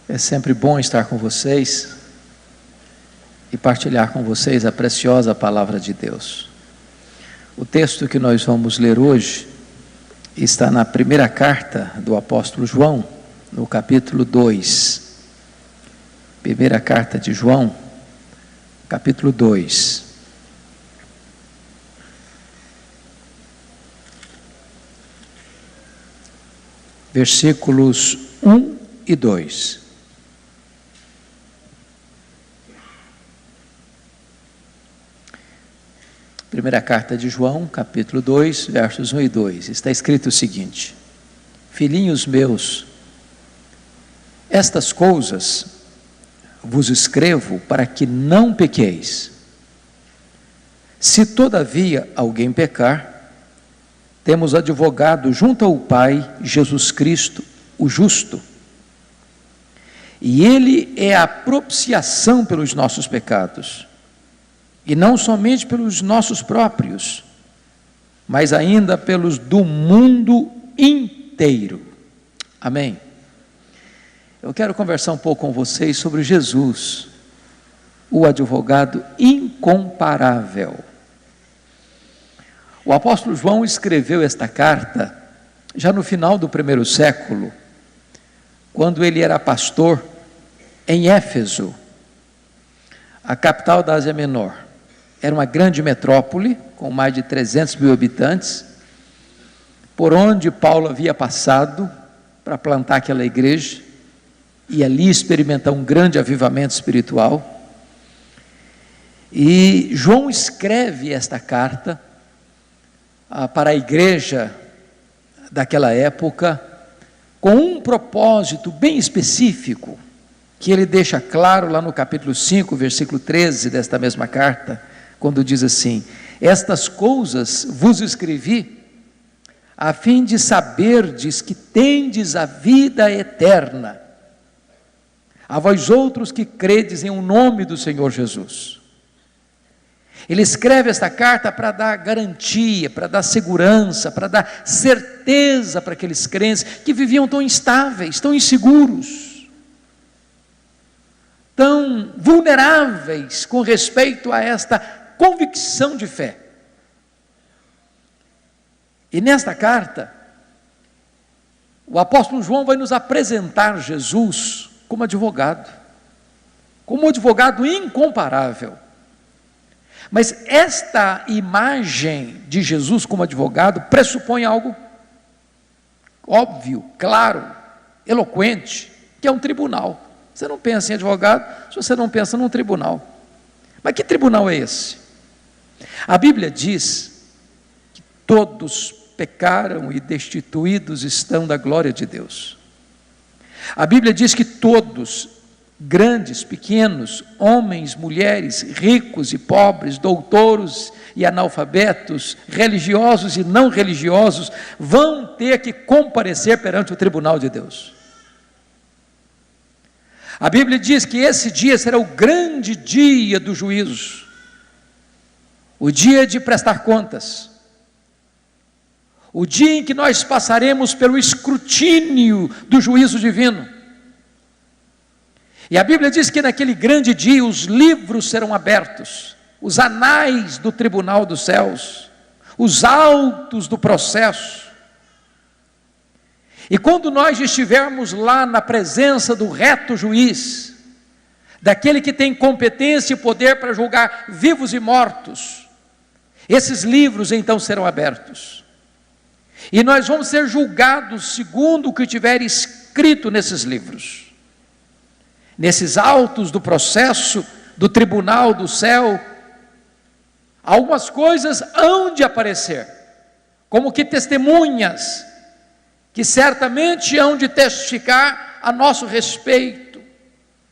É sempre bom estar com vocês e partilhar com vocês a preciosa palavra de Deus. O texto que nós vamos ler hoje está na primeira carta do apóstolo João, no capítulo 2. Primeira carta de João, capítulo 2. Versículos 1 e 2. Primeira carta de João, capítulo 2, versos 1 e 2. Está escrito o seguinte: Filhinhos meus, estas coisas vos escrevo para que não pequeis. Se todavia alguém pecar, temos advogado junto ao Pai, Jesus Cristo, o justo. E Ele é a propiciação pelos nossos pecados, e não somente pelos nossos próprios, mas ainda pelos do mundo inteiro. Amém? Eu quero conversar um pouco com vocês sobre Jesus, o advogado incomparável. O apóstolo João escreveu esta carta já no final do primeiro século, quando ele era pastor em Éfeso, a capital da Ásia Menor. Era uma grande metrópole, com mais de 300 mil habitantes, por onde Paulo havia passado para plantar aquela igreja, e ali experimentar um grande avivamento espiritual. E João escreve esta carta para a igreja daquela época, com um propósito bem específico, que ele deixa claro lá no capítulo 5, versículo 13 desta mesma carta, quando diz assim: estas coisas vos escrevi, a fim de saberdes que tendes a vida eterna, a vós outros que credes em o nome do Senhor Jesus. Ele escreve esta carta para dar garantia, para dar segurança, para dar certeza para aqueles crentes que viviam tão instáveis, tão inseguros, tão vulneráveis com respeito a esta convicção de fé. E nesta carta, o apóstolo João vai nos apresentar Jesus como advogado incomparável. Mas esta imagem de Jesus como advogado pressupõe algo óbvio, claro, eloquente, que é um tribunal. Você não pensa em advogado se você não pensa num tribunal. Mas que tribunal é esse? A Bíblia diz que todos pecaram e destituídos estão da glória de Deus. A Bíblia diz que todos, grandes, pequenos, homens, mulheres, ricos e pobres, doutores e analfabetos, religiosos e não religiosos, vão ter que comparecer perante o tribunal de Deus. A Bíblia diz que esse dia será o grande dia do juízo, o dia de prestar contas, o dia em que nós passaremos pelo escrutínio do juízo divino. E a Bíblia diz que naquele grande dia os livros serão abertos, os anais do tribunal dos céus, os autos do processo. E quando nós estivermos lá na presença do reto juiz, daquele que tem competência e poder para julgar vivos e mortos, esses livros então serão abertos. E nós vamos ser julgados segundo o que tiver escrito nesses livros. Nesses autos do processo, do tribunal do céu, algumas coisas hão de aparecer, como que testemunhas, que certamente hão de testificar a nosso respeito,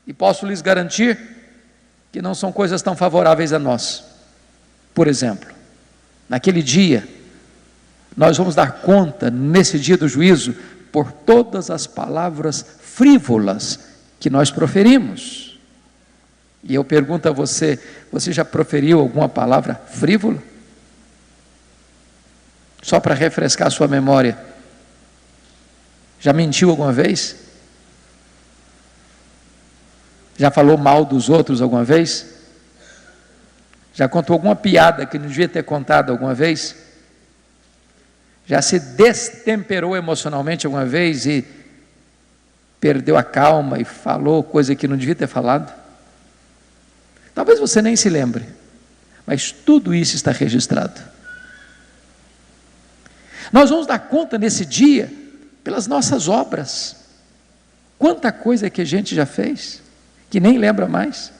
e posso lhes garantir que não são coisas tão favoráveis a nós. Por exemplo, naquele dia, nós vamos dar conta, nesse dia do juízo, por todas as palavras frívolas que nós proferimos. E eu pergunto a você, você já proferiu alguma palavra frívola? Só para refrescar a sua memória. Já mentiu alguma vez? Já falou mal dos outros alguma vez? Já contou alguma piada que não devia ter contado alguma vez? Já se destemperou emocionalmente alguma vez e perdeu a calma e falou coisa que não devia ter falado? Talvez você nem se lembre, mas tudo isso está registrado. Nós vamos dar conta nesse dia pelas nossas obras. Quanta coisa que a gente já fez, que nem lembra mais.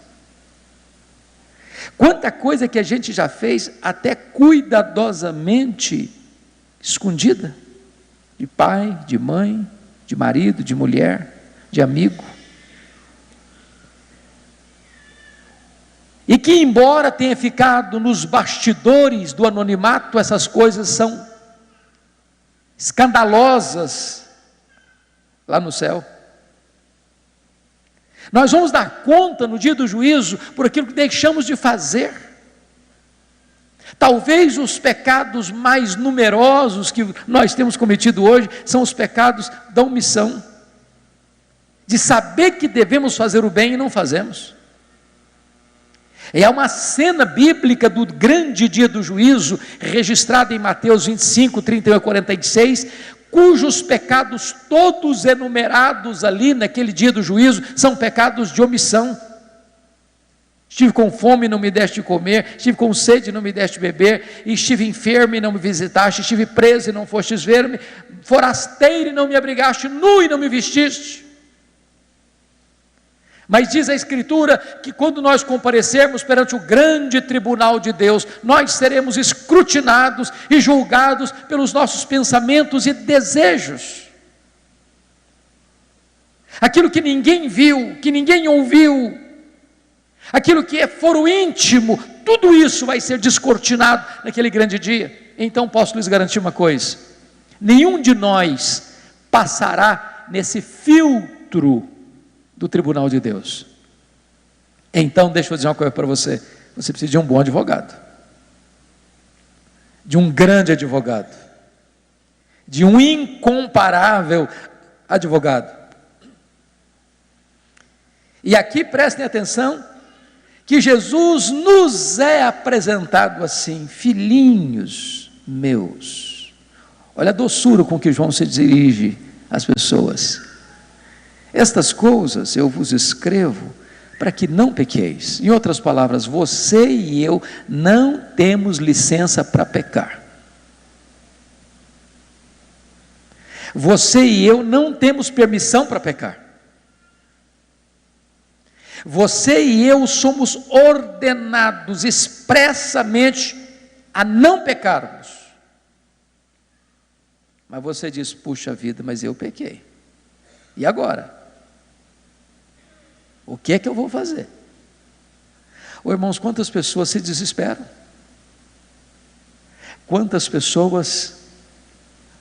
Quanta coisa que a gente já fez até cuidadosamente escondida, de pai, de mãe, de marido, de mulher, de amigo. E que, embora tenha ficado nos bastidores do anonimato, essas coisas são escandalosas lá no céu. Nós vamos dar conta no dia do juízo por aquilo que deixamos de fazer. Talvez os pecados mais numerosos que nós temos cometido hoje são os pecados da omissão, de saber que devemos fazer o bem e não fazemos. É uma cena bíblica do grande dia do juízo, registrada em Mateus 25, 31 a 46, cujos pecados todos enumerados ali naquele dia do juízo são pecados de omissão. Estive com fome e não me deste comer, estive com sede e não me deste beber, estive enfermo e não me visitaste, estive preso e não fostes ver-me, forasteiro e não me abrigaste, nu e não me vestiste. Mas diz a Escritura que quando nós comparecermos perante o grande tribunal de Deus, nós seremos escrutinados e julgados pelos nossos pensamentos e desejos. Aquilo que ninguém viu, que ninguém ouviu, aquilo que é foro íntimo, tudo isso vai ser descortinado naquele grande dia. Então posso lhes garantir uma coisa: nenhum de nós passará nesse filtro do tribunal de Deus. Então deixa eu dizer uma coisa para você: você precisa de um bom advogado, de um grande advogado, de um incomparável advogado. E aqui prestem atenção que Jesus nos é apresentado assim: filhinhos meus. Olha a doçura com que João se dirige às pessoas. Estas coisas eu vos escrevo para que não pequeis. Em outras palavras, você e eu não temos licença para pecar. Você e eu não temos permissão para pecar. Você e eu somos ordenados expressamente a não pecarmos. Mas você diz: puxa vida, mas eu pequei. E agora? O que é que eu vou fazer? Irmãos, quantas pessoas se desesperam? Quantas pessoas,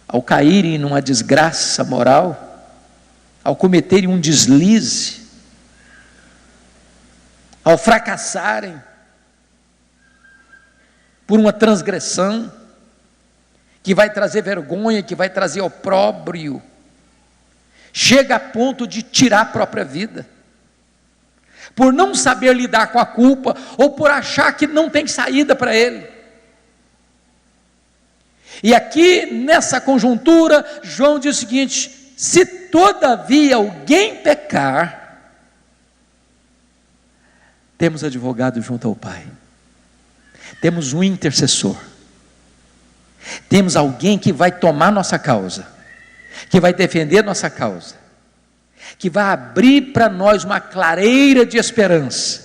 ao caírem numa desgraça moral, ao cometerem um deslize, ao fracassarem por uma transgressão que vai trazer vergonha, que vai trazer opróbrio, chega a ponto de tirar a própria vida, por não saber lidar com a culpa, ou por achar que não tem saída para ele. E aqui nessa conjuntura, João diz o seguinte: se todavia alguém pecar, temos advogado junto ao Pai, temos um intercessor, temos alguém que vai tomar nossa causa, que vai defender nossa causa, que vai abrir para nós uma clareira de esperança,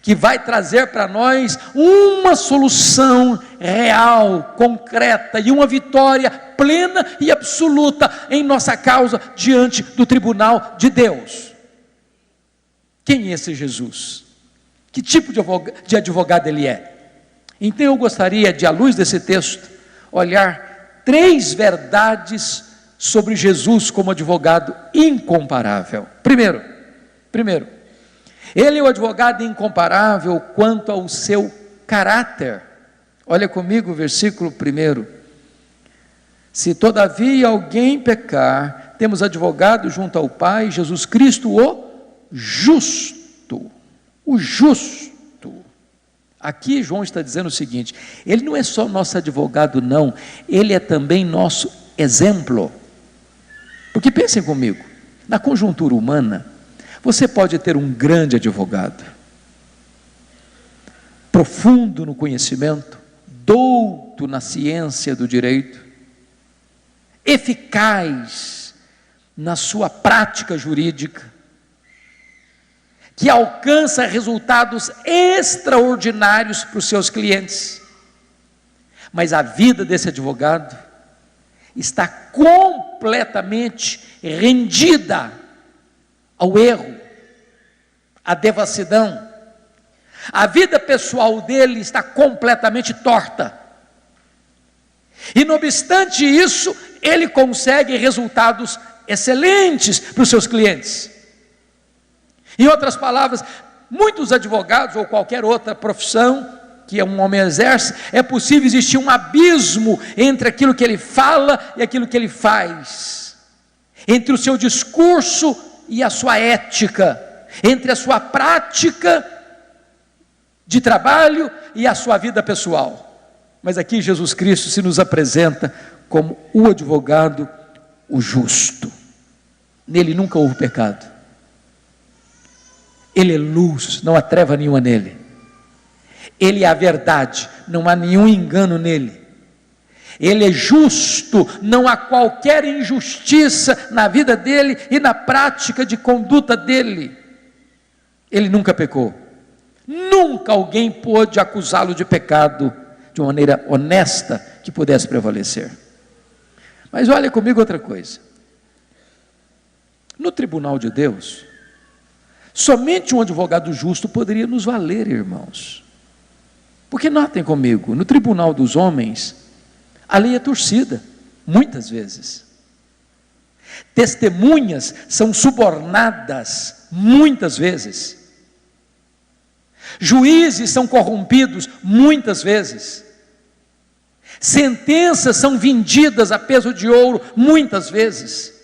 que vai trazer para nós uma solução real, concreta e uma vitória plena e absoluta em nossa causa diante do tribunal de Deus. Quem é esse Jesus? Que tipo de advogado ele é? Então eu gostaria de, à luz desse texto, olhar 3 verdades sobre Jesus como advogado incomparável. Primeiro, ele é o advogado incomparável quanto ao seu caráter. Olha comigo o versículo 1. Se todavia alguém pecar, temos advogado junto ao Pai, Jesus Cristo o justo. o justo. Aqui João está dizendo o seguinte: ele não é só nosso advogado, não, ele é também nosso exemplo. Porque pensem comigo, na conjuntura humana, você pode ter um grande advogado, profundo no conhecimento, douto na ciência do direito, eficaz na sua prática jurídica, que alcança resultados extraordinários para os seus clientes. Mas a vida desse advogado está completamente rendida ao erro, à devassidão. A vida pessoal dele está completamente torta. E não obstante isso, ele consegue resultados excelentes para os seus clientes. Em outras palavras, muitos advogados ou qualquer outra profissão que um homem exerce, é possível existir um abismo entre aquilo que ele fala e aquilo que ele faz, entre o seu discurso e a sua ética, entre a sua prática de trabalho e a sua vida pessoal. Mas aqui Jesus Cristo se nos apresenta como o advogado, o justo. Nele nunca houve pecado. Ele é luz, não há treva nenhuma nele. Ele é a verdade, não há nenhum engano nele. Ele é justo, não há qualquer injustiça na vida dele e na prática de conduta dele. Ele nunca pecou. Nunca alguém pôde acusá-lo de pecado de uma maneira honesta que pudesse prevalecer. Mas olha comigo outra coisa. No tribunal de Deus, somente um advogado justo poderia nos valer, irmãos. Porque notem comigo, no tribunal dos homens, a lei é torcida, muitas vezes. Testemunhas são subornadas, muitas vezes. Juízes são corrompidos, muitas vezes. Sentenças são vendidas a peso de ouro, muitas vezes.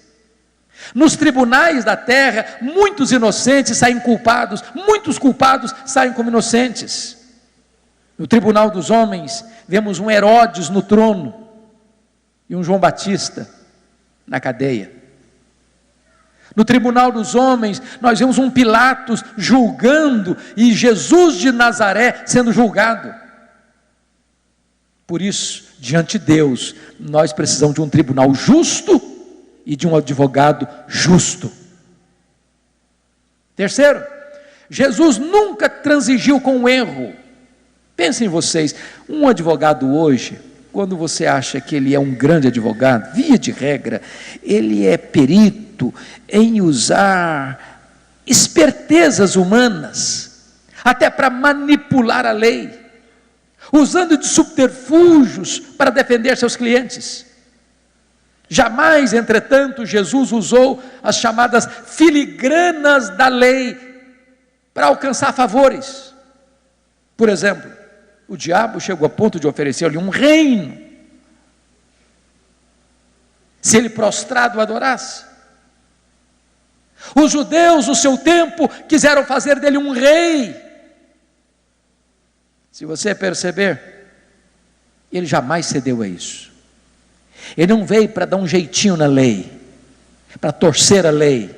Nos tribunais da terra, muitos inocentes saem culpados, muitos culpados saem como inocentes. No tribunal dos homens, vemos um Herodes no trono e um João Batista na cadeia. No tribunal dos homens, nós vemos um Pilatos julgando e Jesus de Nazaré sendo julgado. Por isso, diante de Deus, nós precisamos de um tribunal justo e de um advogado justo. Terceiro, Jesus nunca transigiu com o erro. Pensem vocês, um advogado hoje, quando você acha que ele é um grande advogado, via de regra, ele é perito em usar espertezas humanas, até para manipular a lei, usando de subterfúgios para defender seus clientes. Jamais, entretanto, Jesus usou as chamadas filigranas da lei para alcançar favores. Por exemplo, o diabo chegou a ponto de oferecer-lhe um reino, se ele prostrado o adorasse. Os judeus, no seu tempo, quiseram fazer dele um rei. Se você perceber, ele jamais cedeu a isso. Ele não veio para dar um jeitinho na lei, para torcer a lei,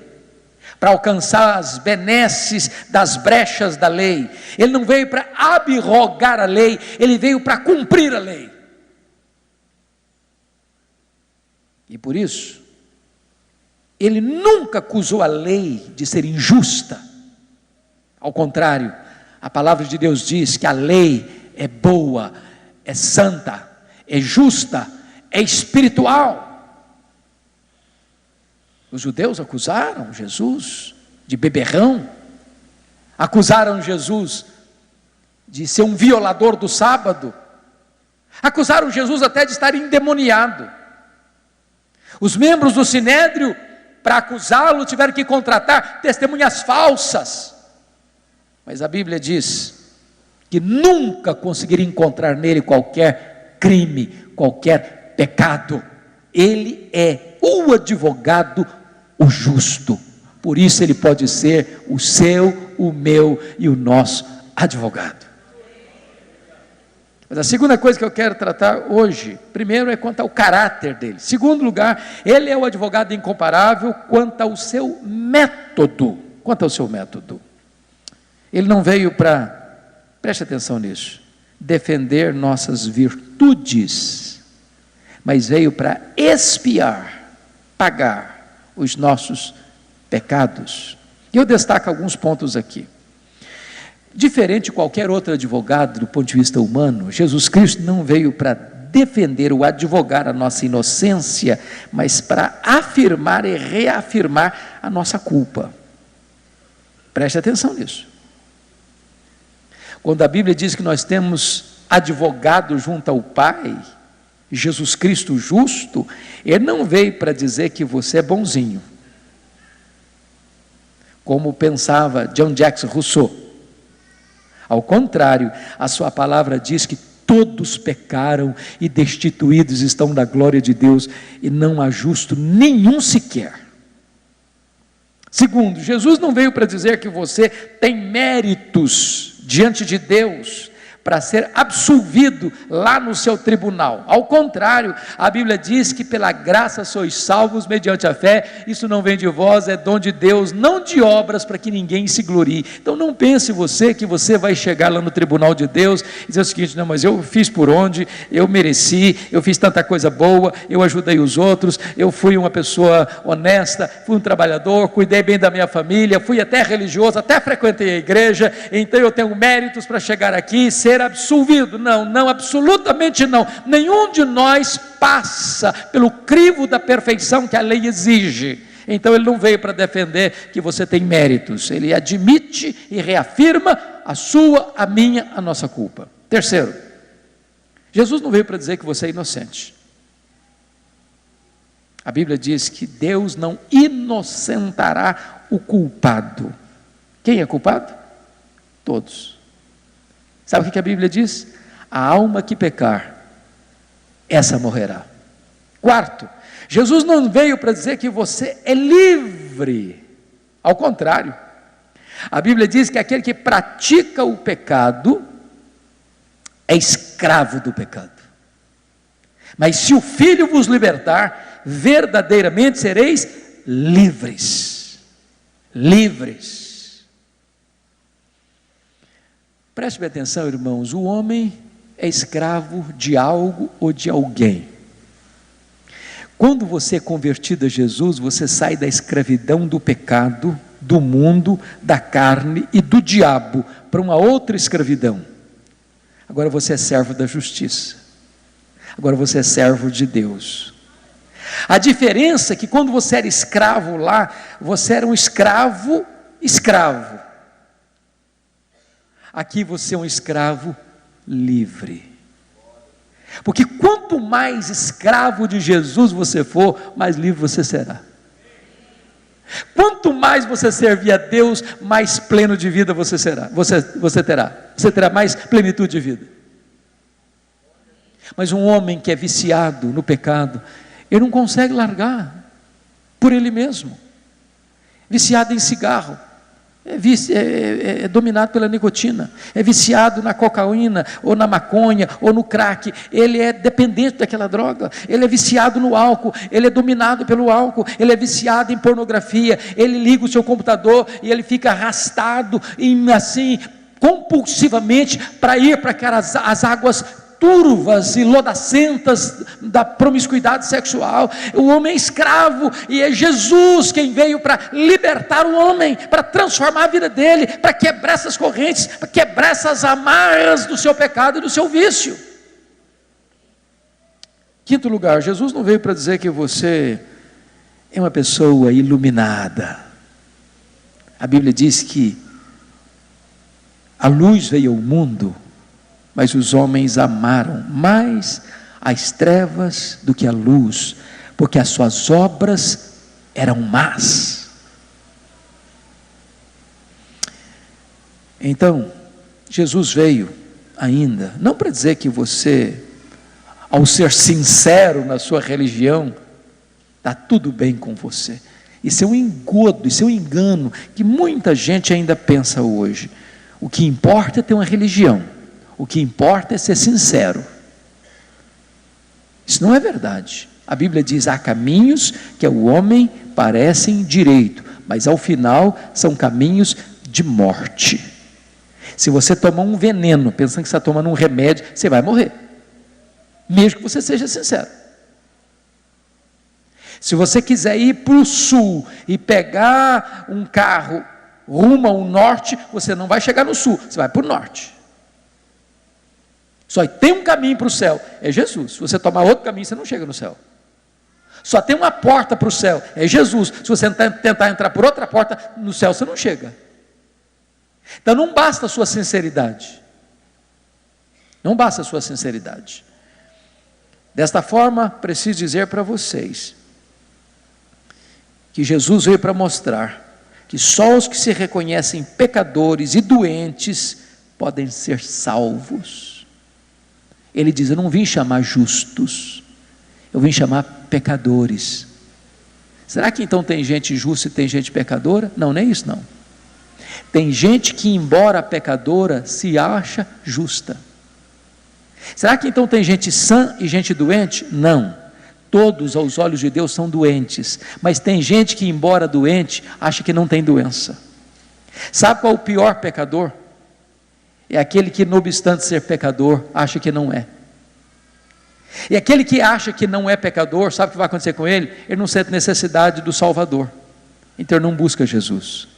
para alcançar as benesses das brechas da lei. Ele não veio para abrogar a lei, ele veio para cumprir a lei. E por isso, ele nunca acusou a lei de ser injusta. Ao contrário, a palavra de Deus diz que a lei é boa, é santa, é justa, é espiritual. Os judeus acusaram Jesus de beberrão, acusaram Jesus de ser um violador do sábado, acusaram Jesus até de estar endemoniado. Os membros do Sinédrio, para acusá-lo, tiveram que contratar testemunhas falsas. Mas a Bíblia diz que nunca conseguiram encontrar nele qualquer crime, qualquer pecado. Ele é o advogado, o justo. Por isso ele pode ser o seu o meu e o nosso advogado. Mas a segunda coisa que eu quero tratar hoje, primeiro é quanto ao caráter dele. Segundo lugar, ele é o advogado incomparável quanto ao seu método. Quanto ao seu método. Ele não veio para, preste atenção nisso, defender nossas virtudes, mas veio para expiar, pagar os nossos pecados. E eu destaco alguns pontos aqui. Diferente de qualquer outro advogado do ponto de vista humano, Jesus Cristo não veio para defender ou advogar a nossa inocência, mas para afirmar e reafirmar a nossa culpa. Preste atenção nisso. Quando a Bíblia diz que nós temos advogado junto ao Pai, Jesus Cristo justo, Ele não veio para dizer que você é bonzinho, como pensava John Jackson Rousseau. Ao contrário, a sua palavra diz que todos pecaram e destituídos estão da glória de Deus, e não há justo nenhum sequer. Segundo, Jesus não veio para dizer que você tem méritos diante de Deus para ser absolvido lá no seu tribunal. Ao contrário, a Bíblia diz que pela graça sois salvos mediante a fé. Isso não vem de vós, é dom de Deus, não de obras para que ninguém se glorie. Então não pense você que você vai chegar lá no tribunal de Deus e dizer o seguinte: não, mas eu fiz por onde, eu mereci, eu fiz tanta coisa boa, eu ajudei os outros, eu fui uma pessoa honesta, fui um trabalhador, cuidei bem da minha família, fui até religioso, até frequentei a igreja, então eu tenho méritos para chegar aqui e ser absolvido. Não, absolutamente não. Nenhum de nós passa pelo crivo da perfeição que a lei exige. Então ele não veio para defender que você tem méritos, ele admite e reafirma a sua, a minha, a nossa culpa. Terceiro, Jesus não veio para dizer que você é inocente. A Bíblia diz que Deus não inocentará o culpado. Quem é culpado? Todos. Sabe o que a Bíblia diz? A alma que pecar, essa morrerá. Quarto, Jesus não veio para dizer que você é livre. Ao contrário, a Bíblia diz que aquele que pratica o pecado é escravo do pecado. Mas se o Filho vos libertar, verdadeiramente sereis livres. Livres. Preste bem atenção, irmãos, o homem é escravo de algo ou de alguém. Quando você é convertido a Jesus, você sai da escravidão do pecado, do mundo, da carne e do diabo, para uma outra escravidão. Agora você é servo da justiça. Agora você é servo de Deus. A diferença é que quando você era escravo lá, você era um escravo. Aqui você é um escravo livre. Porque quanto mais escravo de Jesus você for, mais livre você será. Quanto mais você servir a Deus, mais pleno de vida você será. Você terá mais plenitude de vida. Mas um homem que é viciado no pecado, ele não consegue largar por ele mesmo. Viciado em cigarro, é dominado pela nicotina, é viciado na cocaína, ou na maconha, ou no crack, ele é dependente daquela droga, ele é viciado no álcool, ele é dominado pelo álcool, ele é viciado em pornografia, ele liga o seu computador e ele fica arrastado, assim, compulsivamente, para ir para as águas turvas e lodacentas da promiscuidade sexual. O homem é escravo, e é Jesus quem veio para libertar o homem, para transformar a vida dele, para quebrar essas correntes, para quebrar essas amarras do seu pecado e do seu vício. Quinto lugar, Jesus não veio para dizer que você é uma pessoa iluminada. A Bíblia diz que a luz veio ao mundo, mas os homens amaram mais as trevas do que a luz, porque as suas obras eram más. Então, Jesus veio ainda, não para dizer que você, ao ser sincero na sua religião, está tudo bem com você. Isso é um engodo, isso é um engano que muita gente ainda pensa hoje. O que importa é ter uma religião, o que importa é ser sincero. Isso não é verdade. A Bíblia diz: há caminhos que ao homem parecem direito, mas ao final são caminhos de morte. Se você tomar um veneno, pensando que você está tomando um remédio, você vai morrer, mesmo que você seja sincero. Se você quiser ir para o sul e pegar um carro rumo ao norte, você não vai chegar no sul, você vai para o norte. Só tem um caminho para o céu, é Jesus. Se você tomar outro caminho, você não chega no céu. Só tem uma porta para o céu, é Jesus. Se você tentar entrar por outra porta, no céu você não chega. Então não basta a sua sinceridade. Não basta a sua sinceridade. Desta forma, preciso dizer para vocês que Jesus veio para mostrar que só os que se reconhecem pecadores e doentes podem ser salvos. Ele diz: eu não vim chamar justos, eu vim chamar pecadores. Será que então tem gente justa e tem gente pecadora? Não, nem isso não. Tem gente que, embora pecadora, se acha justa. Será que então tem gente sã e gente doente? Não. Todos aos olhos de Deus são doentes, mas tem gente que, embora doente, acha que não tem doença. Sabe qual é o pior pecador? É aquele que, não obstante ser pecador, acha que não é. E aquele que acha que não é pecador, sabe o que vai acontecer com ele? Ele não sente necessidade do Salvador, então ele não busca Jesus.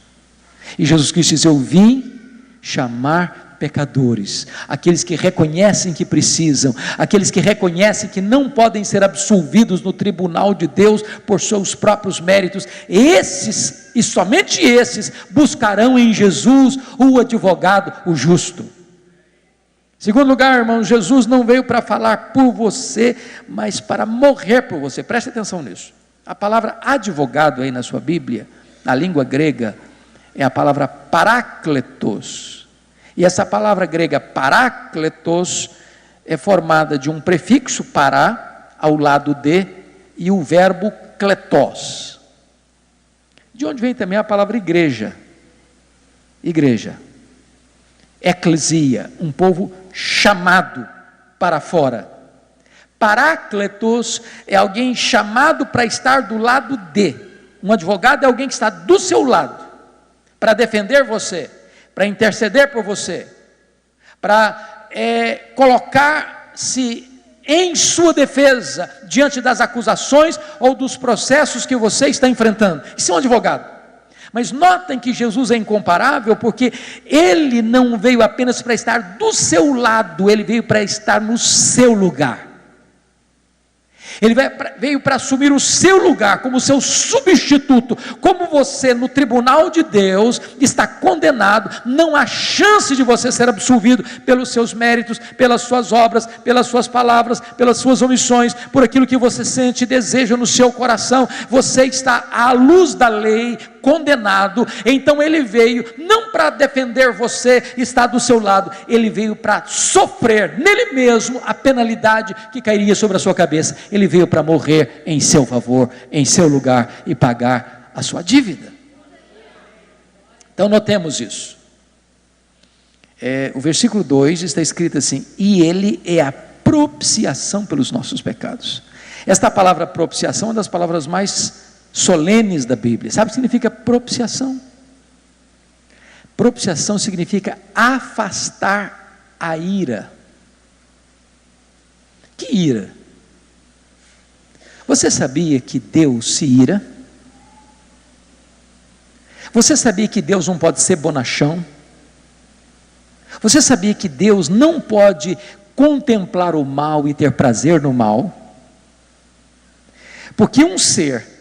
E Jesus Cristo diz: eu vim chamar pecadores, aqueles que reconhecem que precisam, aqueles que reconhecem que não podem ser absolvidos no tribunal de Deus por seus próprios méritos. Esses, e somente esses, buscarão em Jesus o advogado, o justo. Segundo lugar, irmãos, Jesus não veio para falar por você, mas para morrer por você. Preste atenção nisso. A palavra advogado aí na sua Bíblia, na língua grega, é a palavra parácletos. E essa palavra grega parácletos é formada de um prefixo pará ao lado de e o verbo kletos. De onde vem também a palavra igreja. Igreja. Eclesia, um povo chamado para fora. Parácletos é alguém chamado para estar do lado de. Um advogado é alguém que está do seu lado, para defender você, para interceder por você, para colocar-se em sua defesa, diante das acusações ou dos processos que você está enfrentando. Isso é um advogado. Mas notem que Jesus é incomparável, porque ele não veio apenas para estar do seu lado, ele veio para estar no seu lugar. Ele veio para assumir o seu lugar como seu substituto. Como você no tribunal de Deus está condenado, não há chance de você ser absolvido pelos seus méritos, pelas suas obras, pelas suas palavras, pelas suas omissões, por aquilo que você sente e deseja no seu coração. Você está à luz da lei, condenado. Então ele veio não para defender você, está do seu lado, ele veio para sofrer nele mesmo a penalidade que cairia sobre a sua cabeça. Ele veio para morrer em seu favor, em seu lugar, e pagar a sua dívida. Então notemos isso. O versículo 2 está escrito assim: e ele é a propiciação pelos nossos pecados. Esta palavra propiciação é uma das palavras mais solenes da Bíblia. Sabe o que significa propiciação? Propiciação significa afastar a ira. Que ira? Você sabia que Deus se ira? Você sabia que Deus não pode ser bonachão? Você sabia que Deus não pode contemplar o mal e ter prazer no mal? Porque um ser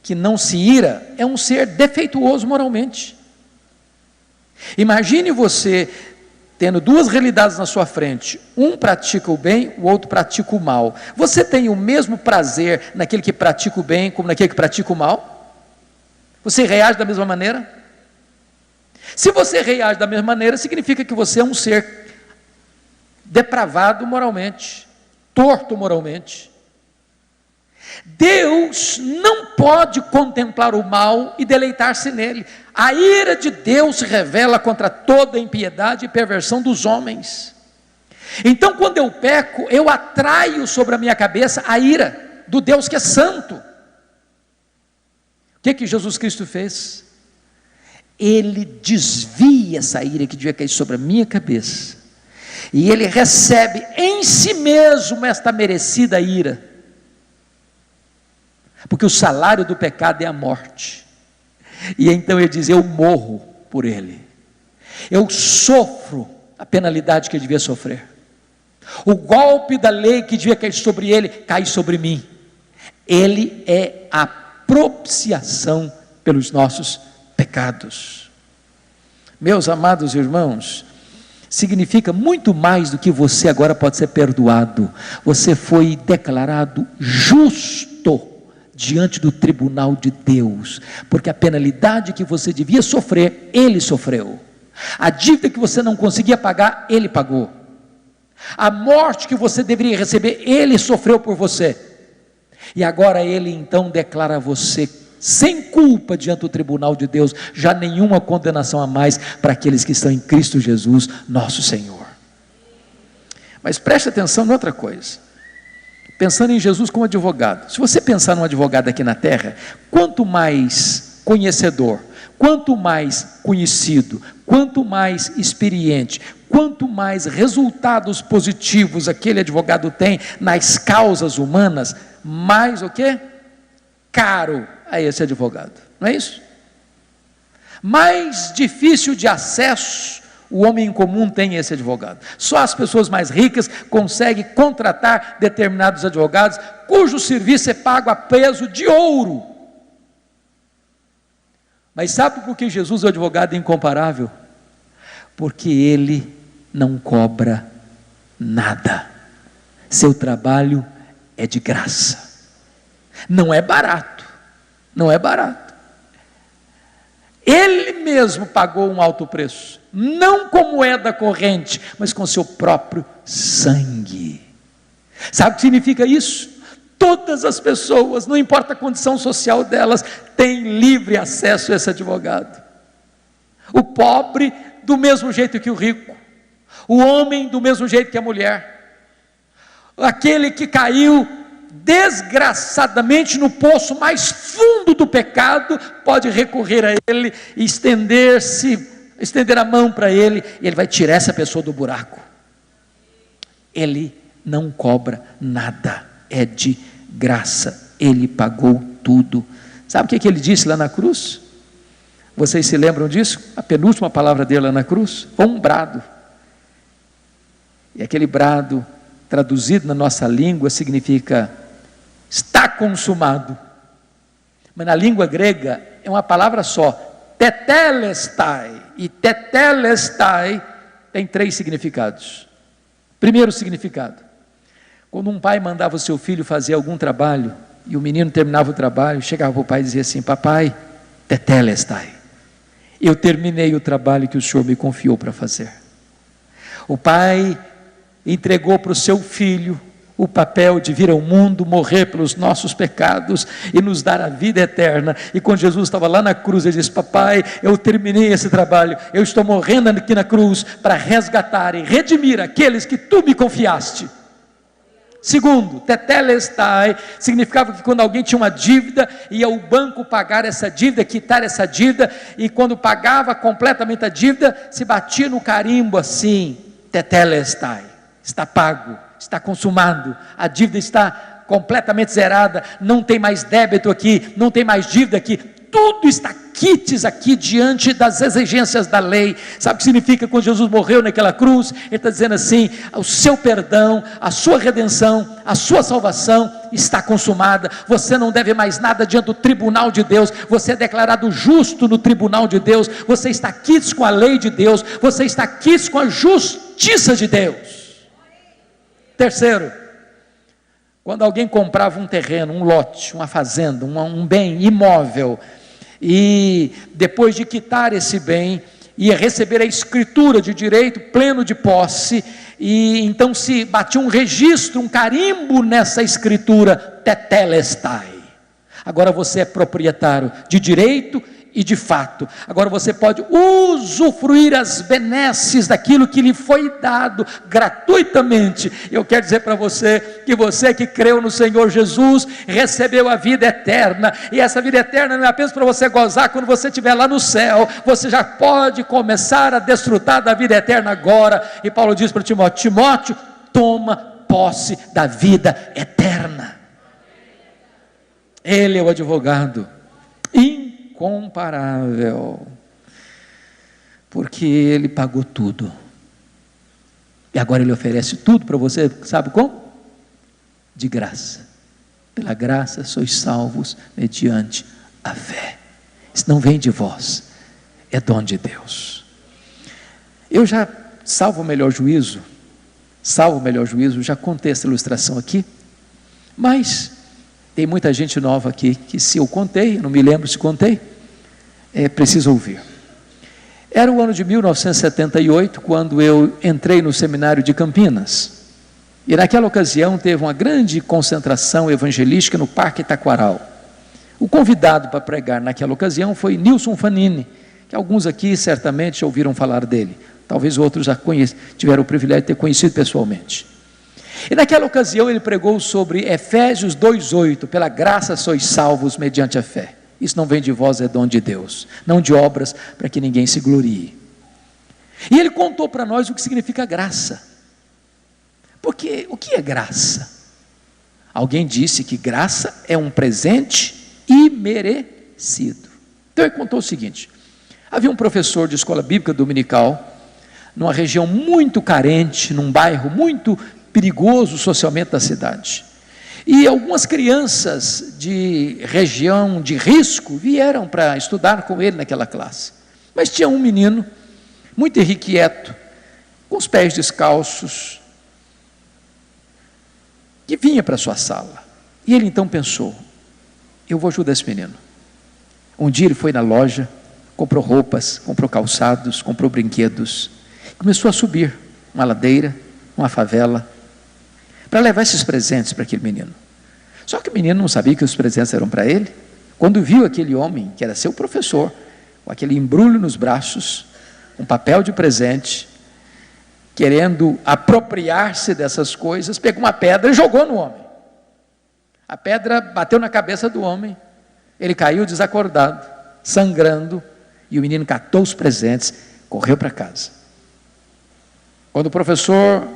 que não se ira é um ser defeituoso moralmente. Imagine você tendo duas realidades na sua frente, um pratica o bem, o outro pratica o mal. Você tem o mesmo prazer naquele que pratica o bem como naquele que pratica o mal? Você reage da mesma maneira? Se você reage da mesma maneira, significa que você é um ser depravado moralmente, torto moralmente. Deus não pode contemplar o mal e deleitar-se nele. A ira de Deus se revela contra toda impiedade e perversão dos homens. Então, quando eu peco, eu atraio sobre a minha cabeça a ira do Deus que é santo. O que Jesus Cristo fez? Ele desvia essa ira que devia cair sobre a minha cabeça, e ele recebe em si mesmo esta merecida ira, porque o salário do pecado é a morte, e então ele diz: eu morro por ele, eu sofro a penalidade que ele devia sofrer, o golpe da lei que devia cair sobre ele, cai sobre mim. Ele é a propiciação pelos nossos pecados. Meus amados irmãos, significa muito mais do que você agora pode ser perdoado. Você foi declarado justo diante do tribunal de Deus, porque a penalidade que você devia sofrer, ele sofreu. A dívida que você não conseguia pagar, ele pagou. A morte que você deveria receber, ele sofreu por você. E agora ele então declara você sem culpa diante do tribunal de Deus, já nenhuma condenação a mais para aqueles que estão em Cristo Jesus, nosso Senhor. Mas preste atenção em outra coisa, pensando em Jesus como advogado. Se você pensar num advogado aqui na terra, quanto mais conhecedor, quanto mais conhecido, quanto mais experiente, quanto mais resultados positivos aquele advogado tem nas causas humanas, mais o quê? Caro a esse advogado, não é isso? Mais difícil de acesso o homem comum tem esse advogado. Só as pessoas mais ricas conseguem contratar determinados advogados, cujo serviço é pago a peso de ouro. Mas sabe por que Jesus é o advogado incomparável? Porque ele não cobra nada, seu trabalho é de graça, não é barato, não é barato. Ele mesmo pagou um alto preço, não com moeda corrente, mas com seu próprio sangue. Sabe o que significa isso? Todas as pessoas, não importa a condição social delas, têm livre acesso a esse advogado. O pobre do mesmo jeito que o rico, o homem do mesmo jeito que a mulher, aquele que caiu desgraçadamente no poço mais fundo do pecado, pode recorrer a ele e estender a mão para ele, e ele vai tirar essa pessoa do buraco. Ele não cobra nada, é de graça, ele pagou tudo. Sabe o que ele disse lá na cruz? Vocês se lembram disso? A penúltima palavra dele lá na cruz foi um brado, e aquele brado, traduzido na nossa língua, significa está consumado, mas na língua grega é uma palavra só, tetelestai, e tetelestai tem 3 significados. Primeiro significado, quando um pai mandava o seu filho fazer algum trabalho, e o menino terminava o trabalho, chegava para o pai e dizia assim: papai, tetelestai, eu terminei o trabalho que o senhor me confiou para fazer. O pai entregou para o seu filho o papel de vir ao mundo, morrer pelos nossos pecados e nos dar a vida eterna. E quando Jesus estava lá na cruz, ele disse: papai, eu terminei esse trabalho, eu estou morrendo aqui na cruz para resgatar e redimir aqueles que tu me confiaste. Segundo, tetelestai significava que quando alguém tinha uma dívida, ia ao banco pagar essa dívida, quitar essa dívida, e quando pagava completamente a dívida, se batia no carimbo assim: tetelestai, está pago, está consumado, a dívida está completamente zerada, não tem mais débito aqui, não tem mais dívida aqui, tudo está quites aqui diante das exigências da lei. Sabe o que significa quando Jesus morreu naquela cruz? Ele está dizendo assim: o seu perdão, a sua redenção, a sua salvação está consumada, você não deve mais nada diante do tribunal de Deus, você é declarado justo no tribunal de Deus, você está quites com a lei de Deus, você está quites com a justiça de Deus. Terceiro, quando alguém comprava um terreno, um lote, uma fazenda, um bem imóvel, e depois de quitar esse bem, ia receber a escritura de direito pleno de posse, e então se batia um registro, um carimbo nessa escritura, tetelestai. Agora você é proprietário de direito e de fato. Agora você pode usufruir as benesses daquilo que lhe foi dado gratuitamente. Eu quero dizer para você que creu no Senhor Jesus, recebeu a vida eterna, e essa vida eterna não é apenas para você gozar quando você estiver lá no céu. Você já pode começar a desfrutar da vida eterna agora. E Paulo diz para Timóteo: Timóteo, toma posse da vida eterna. Ele é o advogado incomparável, porque ele pagou tudo, e agora ele oferece tudo para você, sabe como? De graça. Pela graça sois salvos mediante a fé. Isso não vem de vós, é dom de Deus. Eu já, salvo o melhor juízo, já contei essa ilustração aqui, mas tem muita gente nova aqui, que se eu contei, eu não me lembro se contei, precisa ouvir. Era o ano de 1978, quando eu entrei no seminário de Campinas, e naquela ocasião teve uma grande concentração evangelística no Parque Taquaral. O convidado para pregar naquela ocasião foi Nilson Fanini, que alguns aqui certamente já ouviram falar dele, talvez outros já tiveram o privilégio de ter conhecido pessoalmente. E naquela ocasião ele pregou sobre Efésios 2:8, pela graça sois salvos mediante a fé. Isso não vem de vós, é dom de Deus, não de obras para que ninguém se glorie. E ele contou para nós o que significa graça. Porque o que é graça? Alguém disse que graça é um presente imerecido. Então ele contou o seguinte: havia um professor de escola bíblica dominical, numa região muito carente, num bairro muito perigoso socialmente da cidade, e algumas crianças de região de risco vieram para estudar com ele naquela classe, mas tinha um menino muito irrequieto, com os pés descalços, que vinha para a sua sala, e ele então pensou: eu vou ajudar esse menino. Um dia ele foi na loja, comprou roupas, comprou calçados, comprou brinquedos, começou a subir uma ladeira, uma favela, para levar esses presentes para aquele menino. Só que o menino não sabia que os presentes eram para ele. Quando viu aquele homem, que era seu professor, com aquele embrulho nos braços, um papel de presente, querendo apropriar-se dessas coisas, pegou uma pedra e jogou no homem. A pedra bateu na cabeça do homem, ele caiu desacordado, sangrando, e o menino catou os presentes, correu para casa. Quando o professor,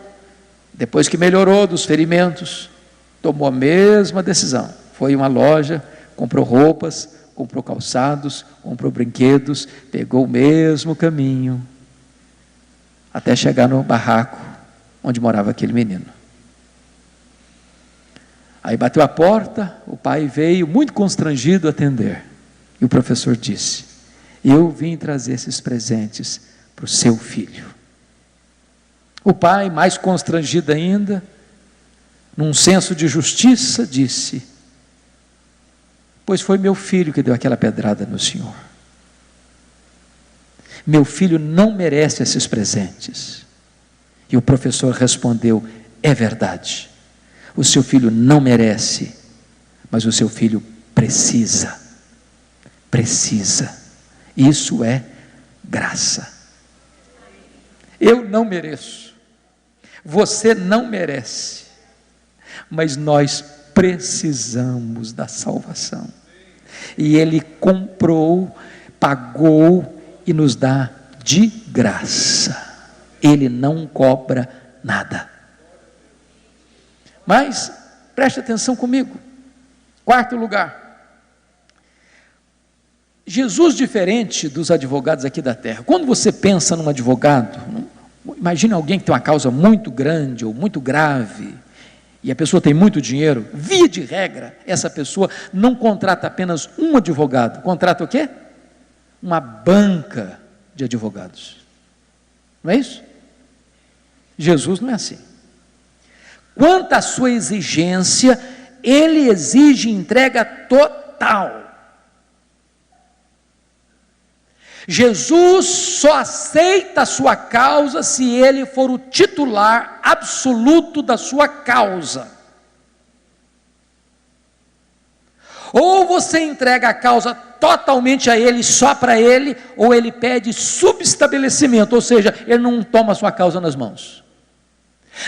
depois que melhorou dos ferimentos, tomou a mesma decisão. Foi em uma loja, comprou roupas, comprou calçados, comprou brinquedos, pegou o mesmo caminho, até chegar no barraco onde morava aquele menino. Aí bateu a porta, o pai veio muito constrangido atender, e o professor disse: eu vim trazer esses presentes para o seu filho. O pai, mais constrangido ainda, num senso de justiça, disse: pois foi meu filho que deu aquela pedrada no senhor. Meu filho não merece esses presentes. E o professor respondeu: é verdade, o seu filho não merece, mas o seu filho precisa. Isso é graça. Eu não mereço, você não merece, mas nós precisamos da salvação, e Ele comprou, pagou e nos dá de graça. Ele não cobra nada. Mas preste atenção comigo. Quarto lugar, Jesus, diferente dos advogados aqui da terra. Quando você pensa num advogado, imagine alguém que tem uma causa muito grande ou muito grave, e a pessoa tem muito dinheiro. Via de regra, essa pessoa não contrata apenas um advogado, contrata o quê? Uma banca de advogados. Não é isso? Jesus não é assim. Quanto à sua exigência, Ele exige entrega total. Jesus só aceita a sua causa se ele for o titular absoluto da sua causa. Ou você entrega a causa totalmente a ele, só para ele, ou ele pede subestabelecimento, ou seja, ele não toma a sua causa nas mãos.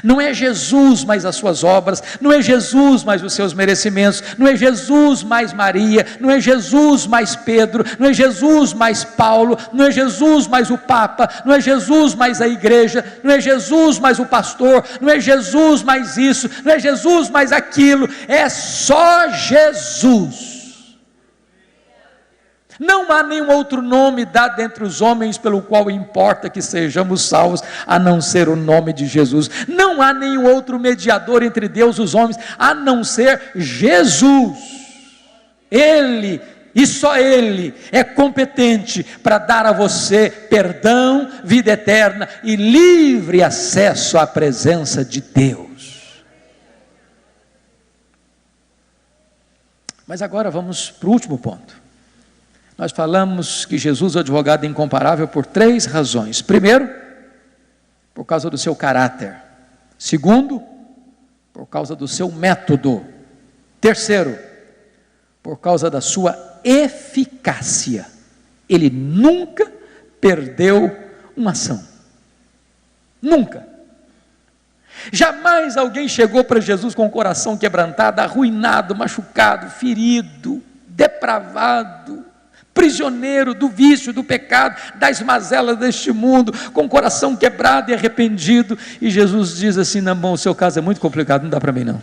Não é Jesus mais as suas obras, não é Jesus mais os seus merecimentos, não é Jesus mais Maria, não é Jesus mais Pedro, não é Jesus mais Paulo, não é Jesus mais o Papa, não é Jesus mais a igreja, não é Jesus mais o pastor, não é Jesus mais isso, não é Jesus mais aquilo, é só Jesus. Não há nenhum outro nome dado entre os homens pelo qual importa que sejamos salvos, a não ser o nome de Jesus. Não há nenhum outro mediador entre Deus e os homens, a não ser Jesus. Ele, e só Ele, é competente para dar a você perdão, vida eterna e livre acesso à presença de Deus. Mas agora vamos para o último ponto. Nós falamos que Jesus é o advogado incomparável por 3 razões. Primeiro, por causa do seu caráter. Segundo, por causa do seu método. Terceiro, por causa da sua eficácia. Ele nunca perdeu uma ação. Nunca. Jamais alguém chegou para Jesus com o coração quebrantado, arruinado, machucado, ferido, depravado, prisioneiro do vício, do pecado, das mazelas deste mundo, com o coração quebrado e arrependido, e Jesus diz assim: não, bom, o seu caso é muito complicado, não dá para mim não.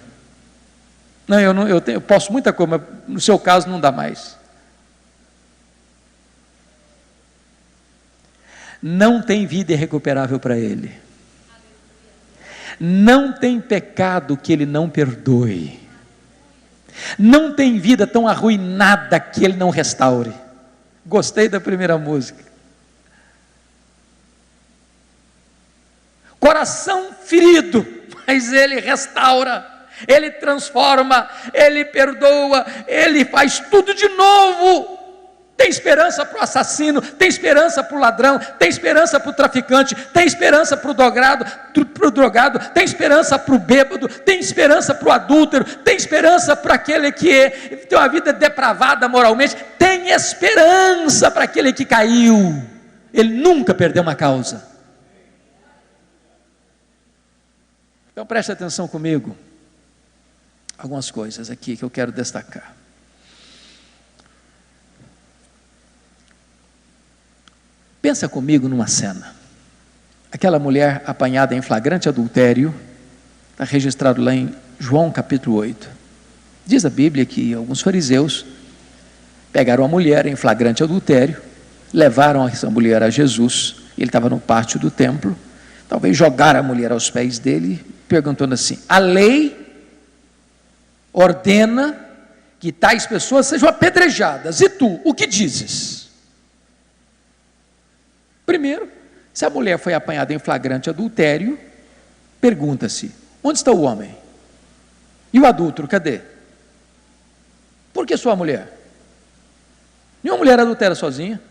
Não, eu posso muita coisa, mas no seu caso não dá mais. Não tem vida irrecuperável para ele. Não tem pecado que ele não perdoe. Não tem vida tão arruinada que ele não restaure. Gostei da primeira música. Coração ferido, mas ele restaura, ele transforma, ele perdoa, ele faz tudo de novo. Tem esperança para o assassino, tem esperança para o ladrão, tem esperança para o traficante, tem esperança para o drogado, tem esperança para o bêbado, tem esperança para o adúltero, tem esperança para aquele que tem uma vida depravada moralmente, tem esperança para aquele que caiu. Ele nunca perdeu uma causa. Então preste atenção comigo, algumas coisas aqui que eu quero destacar. Pensa comigo numa cena. Aquela mulher apanhada em flagrante adultério, está registrado lá em João capítulo 8. Diz a Bíblia que alguns fariseus pegaram a mulher em flagrante adultério, levaram essa mulher a Jesus, ele estava no pátio do templo, talvez jogaram a mulher aos pés dele, perguntando assim: a lei ordena que tais pessoas sejam apedrejadas, e tu, o que dizes? Primeiro, se a mulher foi apanhada em flagrante adultério, pergunta-se: onde está o homem? E o adúltero, cadê? Por que só a mulher? Nenhuma mulher adultera sozinha.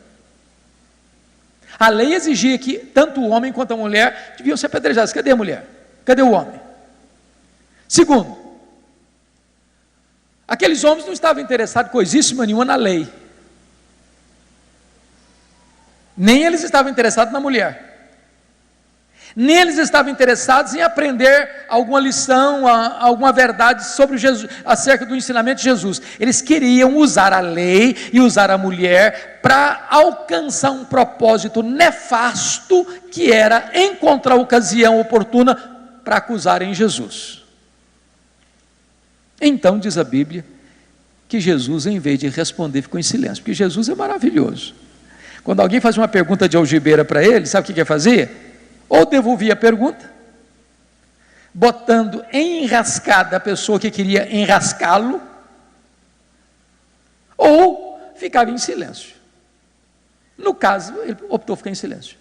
A lei exigia que tanto o homem quanto a mulher deviam ser apedrejados. Cadê a mulher? Cadê o homem? Segundo, aqueles homens não estavam interessados coisíssima nenhuma na lei. Nem eles estavam interessados na mulher, nem eles estavam interessados em aprender alguma lição, alguma verdade sobre Jesus, acerca do ensinamento de Jesus. Eles queriam usar a lei e usar a mulher para alcançar um propósito nefasto, que era encontrar a ocasião oportuna para acusarem Jesus. Então diz a Bíblia que Jesus, em vez de responder, ficou em silêncio, porque Jesus é maravilhoso. Quando alguém fazia uma pergunta de algibeira para ele, sabe o que ele fazia? Ou devolvia a pergunta, botando enrascada a pessoa que queria enrascá-lo, ou ficava em silêncio. No caso, ele optou por ficar em silêncio.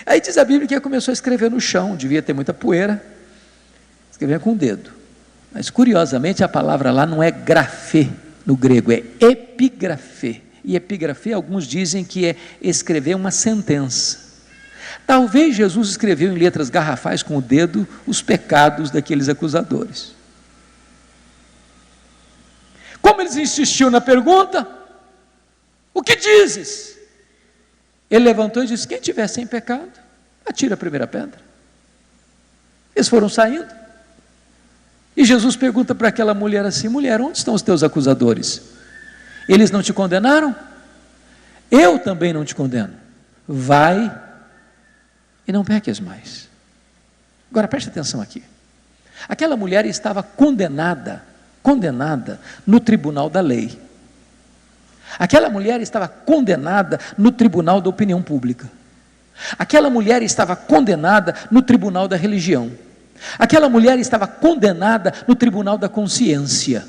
Aí diz a Bíblia que ele começou a escrever no chão, devia ter muita poeira, escrevia com o dedo. Mas curiosamente a palavra lá não é grafê no grego, é epigrafê. E epigrafia, alguns dizem que é escrever uma sentença. Talvez Jesus escreveu em letras garrafais com o dedo os pecados daqueles acusadores. Como eles insistiam na pergunta, o que dizes? Ele levantou e disse: quem tiver sem pecado, atira a primeira pedra. Eles foram saindo. E Jesus pergunta para aquela mulher assim: mulher, onde estão os teus acusadores? Eles não te condenaram? Eu também não te condeno. Vai e não peques mais. Agora preste atenção aqui. Aquela mulher estava condenada no tribunal da lei. Aquela mulher estava condenada no tribunal da opinião pública. Aquela mulher estava condenada no tribunal da religião. Aquela mulher estava condenada no tribunal da consciência.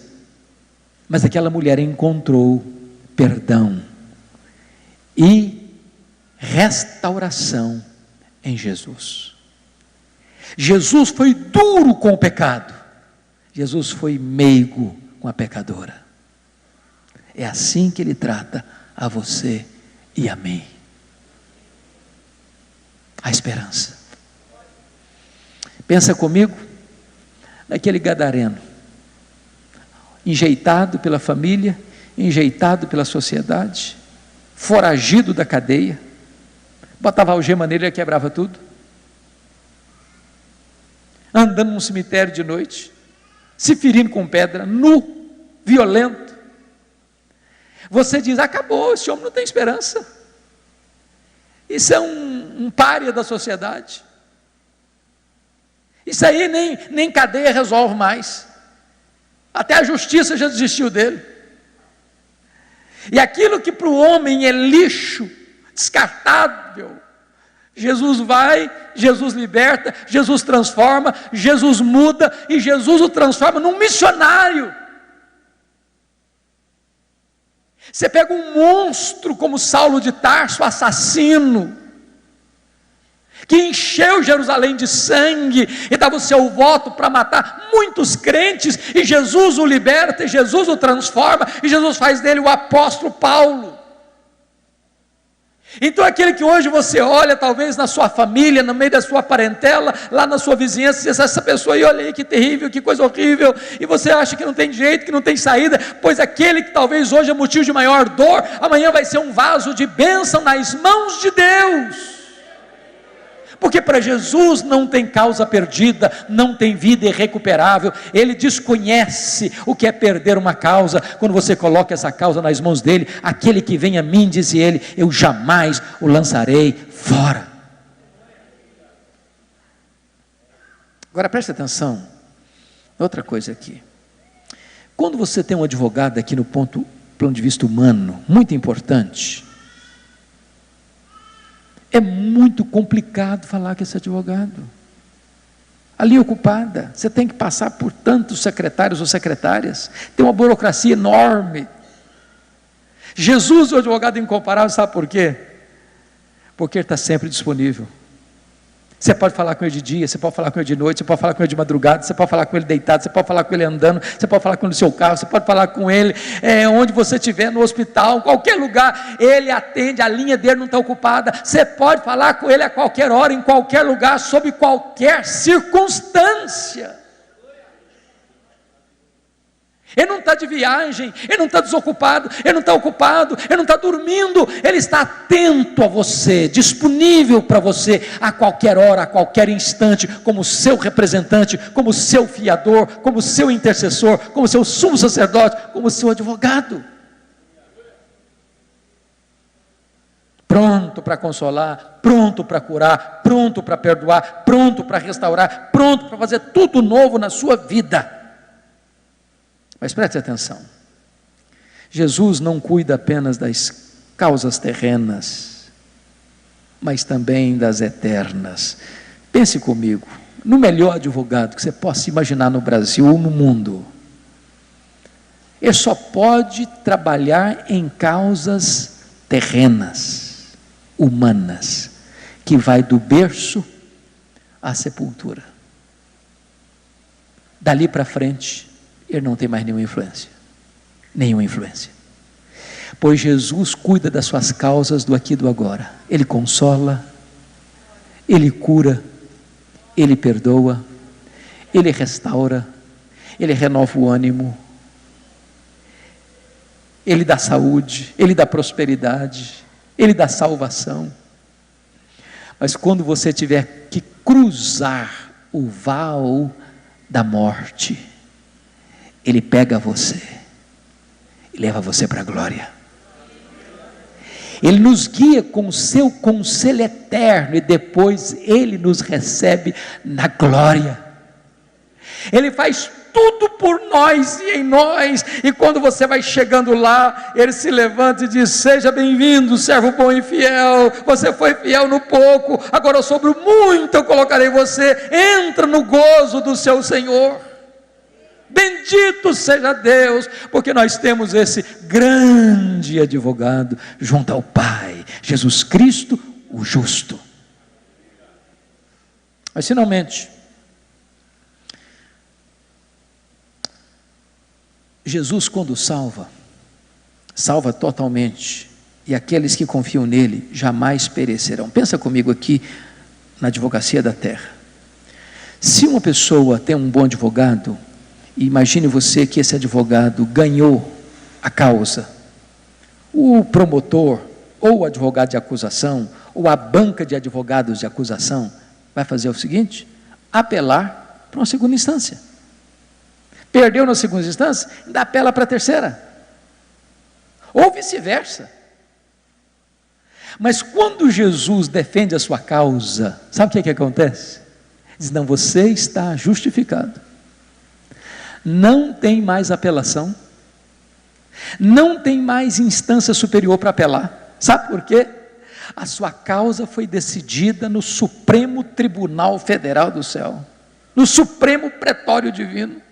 Mas aquela mulher encontrou perdão e restauração em Jesus. Jesus foi duro com o pecado. Jesus foi meigo com a pecadora. É assim que Ele trata a você e a mim. A esperança. Pensa comigo naquele gadareno, enjeitado pela família, enjeitado pela sociedade, foragido da cadeia, botava algema nele e quebrava tudo, andando num cemitério de noite, se ferindo com pedra, nu, violento. Você diz: acabou, esse homem não tem esperança, isso é um pária da sociedade, isso aí nem cadeia resolve mais, até a justiça já desistiu dele. E aquilo que para o homem é lixo, descartável, Jesus vai, Jesus liberta, Jesus transforma, Jesus muda, e Jesus o transforma num missionário. Você pega um monstro como Saulo de Tarso, assassino, que encheu Jerusalém de sangue e dava o seu voto para matar muitos crentes, e Jesus o liberta, e Jesus o transforma, e Jesus faz dele o apóstolo Paulo. Então aquele que hoje você olha, talvez na sua família, no meio da sua parentela, lá na sua vizinhança, diz: essa pessoa aí, olha aí que terrível, que coisa horrível, e você acha que não tem jeito, que não tem saída, pois aquele que talvez hoje é motivo de maior dor, amanhã vai ser um vaso de bênção nas mãos de Deus. Porque para Jesus não tem causa perdida, não tem vida irrecuperável. Ele desconhece o que é perder uma causa. Quando você coloca essa causa nas mãos dele: aquele que vem a mim, diz ele, eu jamais o lançarei fora. Agora preste atenção, outra coisa aqui. Quando você tem um advogado aqui no ponto de vista humano, muito importante, é muito complicado falar com esse advogado. Ali ocupada, você tem que passar por tantos secretários ou secretárias, tem uma burocracia enorme. Jesus, o advogado incomparável, sabe por quê? Porque ele está sempre disponível. Você pode falar com ele de dia, você pode falar com ele de noite, você pode falar com ele de madrugada, você pode falar com ele deitado, você pode falar com ele andando, você pode falar com ele no seu carro, você pode falar com ele onde você estiver, no hospital, em qualquer lugar, ele atende, a linha dele não está ocupada. Você pode falar com ele a qualquer hora, em qualquer lugar, sob qualquer circunstância. Ele não está de viagem, ele não está desocupado, ele não está ocupado, ele não está dormindo, ele está atento a você, disponível para você, a qualquer hora, a qualquer instante, como seu representante, como seu fiador, como seu intercessor, como seu sumo sacerdote, como seu advogado. Pronto para consolar, pronto para curar, pronto para perdoar, pronto para restaurar, pronto para fazer tudo novo na sua vida. Mas preste atenção, Jesus não cuida apenas das causas terrenas, mas também das eternas. Pense comigo, no melhor advogado que você possa imaginar no Brasil ou no mundo, ele só pode trabalhar em causas terrenas, humanas, que vai do berço à sepultura. Dali para frente, ele não tem mais nenhuma influência. pois Jesus cuida das suas causas do aqui e do agora. Ele consola, Ele cura, Ele perdoa, Ele restaura, Ele renova o ânimo, Ele dá saúde, Ele dá prosperidade, Ele dá salvação. Mas quando você tiver que cruzar o val da morte, Ele pega você e leva você para a glória. Ele nos guia com o seu conselho eterno e depois Ele nos recebe na glória. Ele faz tudo por nós e em nós, e quando você vai chegando lá, Ele se levanta e diz: seja bem-vindo, servo bom e fiel, você foi fiel no pouco, agora sobre o muito eu colocarei você, entra no gozo do seu Senhor. Bendito seja Deus, porque nós temos esse grande advogado junto ao Pai, Jesus Cristo, o justo. Mas finalmente, Jesus, quando salva totalmente, e aqueles que confiam nele jamais perecerão. Pensa comigo aqui na advocacia da terra. Se uma pessoa tem um bom advogado, imagine você que esse advogado ganhou a causa, o promotor, ou o advogado de acusação, ou a banca de advogados de acusação, vai fazer o seguinte: apelar para uma segunda instância. Perdeu na segunda instância, ainda apela para a terceira, ou vice-versa. Mas quando Jesus defende a sua causa, sabe o que acontece? Diz: não, você está justificado, não tem mais apelação, não tem mais instância superior para apelar. Sabe por quê? A sua causa foi decidida no Supremo Tribunal Federal do céu, no Supremo Pretório Divino.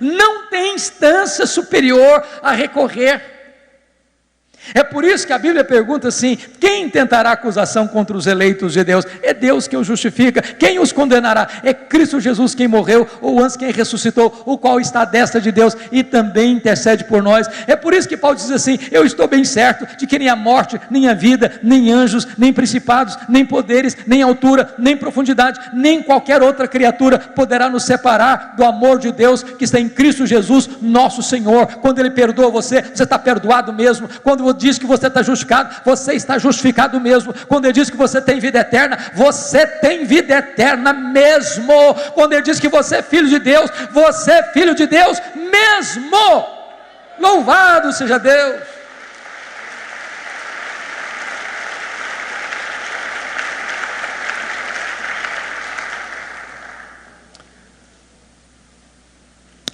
Não tem instância superior a recorrer. É por isso que a Bíblia pergunta assim: quem tentará acusação contra os eleitos de Deus? É Deus que os justifica. Quem os condenará? É Cristo Jesus quem morreu, ou antes quem ressuscitou, o qual está à destra de Deus e também intercede por nós. É por isso que Paulo diz assim: eu estou bem certo de que nem a morte, nem a vida, nem anjos, nem principados, nem poderes, nem altura, nem profundidade, nem qualquer outra criatura poderá nos separar do amor de Deus que está em Cristo Jesus, nosso Senhor. Quando Ele perdoa você, você está perdoado mesmo. Quando diz que você está justificado, você está justificado mesmo. Quando Ele diz que você tem vida eterna, você tem vida eterna mesmo. Quando Ele diz que você é filho de Deus, você é filho de Deus mesmo. Louvado seja Deus.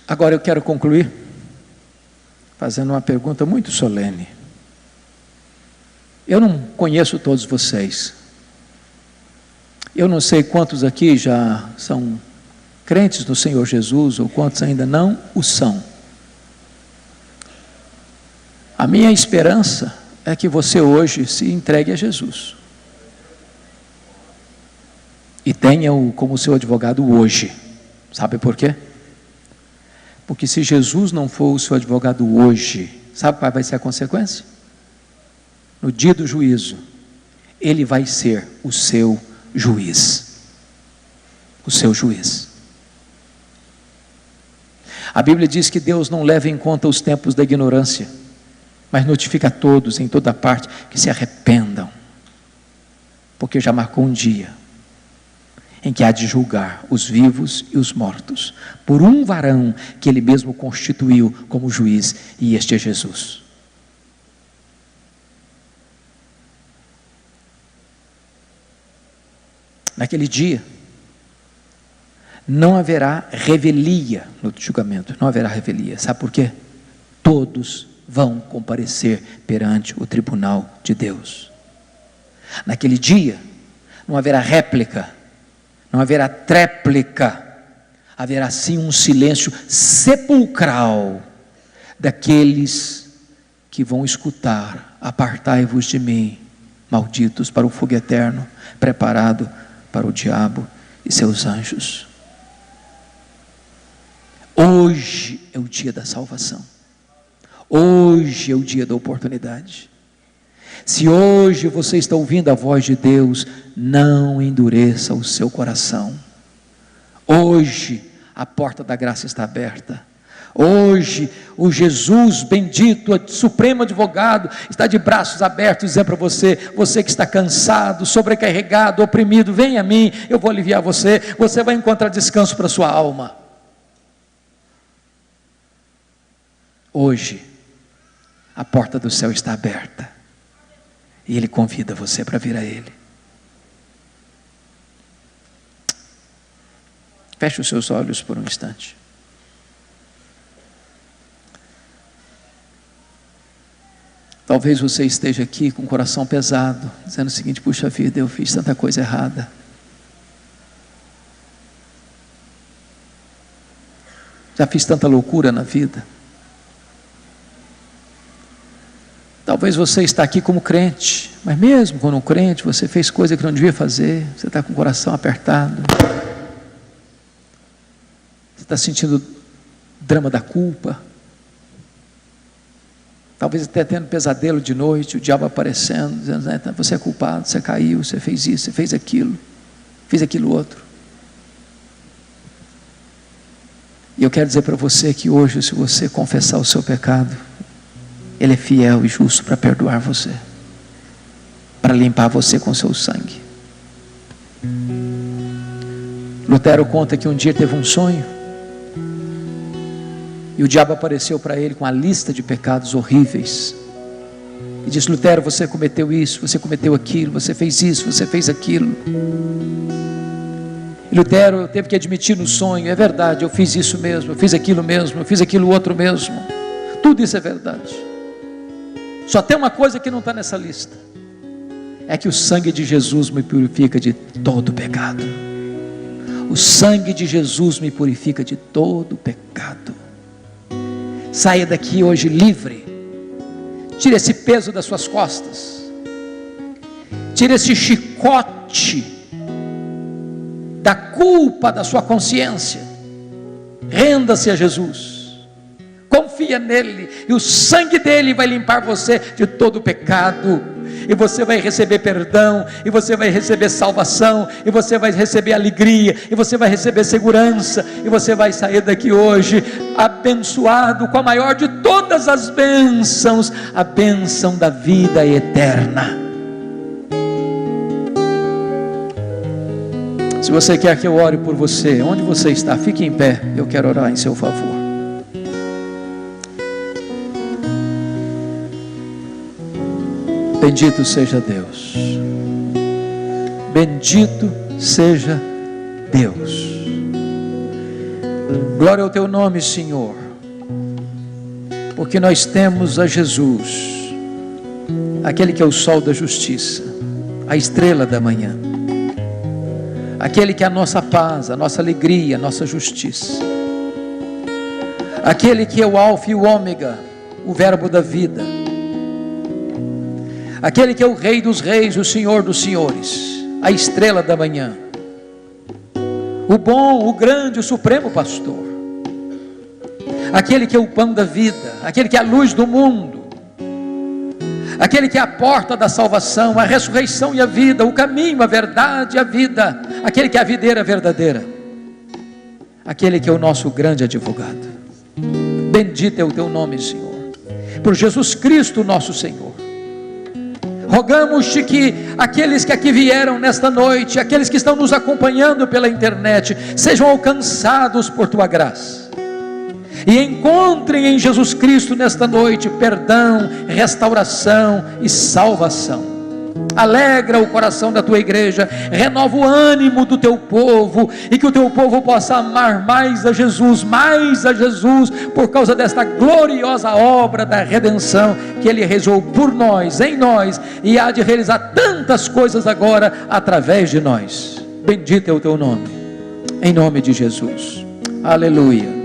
Agora eu quero concluir fazendo uma pergunta muito solene. Eu não conheço todos vocês. Eu não sei quantos aqui já são crentes no Senhor Jesus, ou quantos ainda não o são. A minha esperança é que você hoje se entregue a Jesus. E tenha-o como seu advogado hoje. Sabe por quê? Porque se Jesus não for o seu advogado hoje, sabe qual vai ser a consequência? No dia do juízo, Ele vai ser o seu juiz. O seu juiz. A Bíblia diz que Deus não leva em conta os tempos da ignorância, mas notifica a todos em toda parte que se arrependam, porque já marcou um dia em que há de julgar os vivos e os mortos, por um varão que Ele mesmo constituiu como juiz, e este é Jesus. Naquele dia, não haverá revelia no julgamento, não haverá revelia. Sabe por quê? Todos vão comparecer perante o tribunal de Deus. Naquele dia, não haverá réplica, não haverá tréplica, haverá sim um silêncio sepulcral daqueles que vão escutar: apartai-vos de mim, malditos, para o fogo eterno, preparado para o diabo e seus anjos. Hoje é o dia da salvação. Hoje é o dia da oportunidade. Se hoje você está ouvindo a voz de Deus, não endureça o seu coração. Hoje a porta da graça está aberta. Hoje o Jesus bendito, o supremo advogado, está de braços abertos dizendo para você: você que está cansado, sobrecarregado, oprimido, vem a mim, eu vou aliviar você. Você vai encontrar descanso para a sua alma. Hoje a porta do céu está aberta e Ele convida você para vir a Ele. Feche os seus olhos por um instante. Talvez você esteja aqui com o coração pesado, dizendo o seguinte: puxa vida, eu fiz tanta coisa errada. Já fiz tanta loucura na vida. Talvez você está aqui como crente, mas mesmo como crente, você fez coisa que não devia fazer. Você está com o coração apertado. Você está sentindo o drama da culpa. Talvez até tendo pesadelo de noite, o diabo aparecendo, dizendo: você é culpado, você caiu, você fez isso, você fez aquilo outro. E eu quero dizer para você que hoje, se você confessar o seu pecado, Ele é fiel e justo para perdoar você, para limpar você com seu sangue. Lutero conta que um dia teve um sonho, e o diabo apareceu para ele com a lista de pecados horríveis, e disse: Lutero, você cometeu isso, você cometeu aquilo, você fez isso, você fez aquilo. E Lutero teve que admitir no sonho: é verdade, eu fiz isso mesmo, eu fiz aquilo mesmo, eu fiz aquilo outro mesmo, tudo isso é verdade. Só tem uma coisa que não está nessa lista: é que o sangue de Jesus me purifica de todo pecado. O sangue de Jesus me purifica de todo pecado. Saia daqui hoje livre. Tire esse peso das suas costas. Tire esse chicote da culpa da sua consciência. Renda-se a Jesus. Confia nele, e o sangue dele vai limpar você de todo o pecado, e você vai receber perdão, e você vai receber salvação, e você vai receber alegria, e você vai receber segurança, e você vai sair daqui hoje abençoado com a maior de todas as bênçãos, a bênção da vida eterna. Se você quer que eu ore por você, onde você está, fique em pé, eu quero orar em seu favor. Bendito seja Deus, bendito seja Deus. Glória ao teu nome, Senhor, porque nós temos a Jesus, aquele que é o sol da justiça, a estrela da manhã, aquele que é a nossa paz, a nossa alegria, a nossa justiça, aquele que é o alfa e o ômega, o verbo da vida, aquele que é o Rei dos reis, o Senhor dos senhores, a estrela da manhã, o bom, o grande, o supremo pastor, aquele que é o pão da vida, aquele que é a luz do mundo, aquele que é a porta da salvação, a ressurreição e a vida, o caminho, a verdade e a vida, aquele que é a videira verdadeira, aquele que é o nosso grande advogado. Bendito é o teu nome, Senhor, por Jesus Cristo nosso Senhor. Rogamos-te que aqueles que aqui vieram nesta noite, aqueles que estão nos acompanhando pela internet, sejam alcançados por tua graça, e encontrem em Jesus Cristo nesta noite perdão, restauração e salvação. Alegra o coração da tua igreja, renova o ânimo do teu povo, e que o teu povo possa amar mais a Jesus, por causa desta gloriosa obra da redenção que Ele realizou por nós, em nós, e há de realizar tantas coisas agora através de nós. Bendito é o teu nome, em nome de Jesus. Aleluia.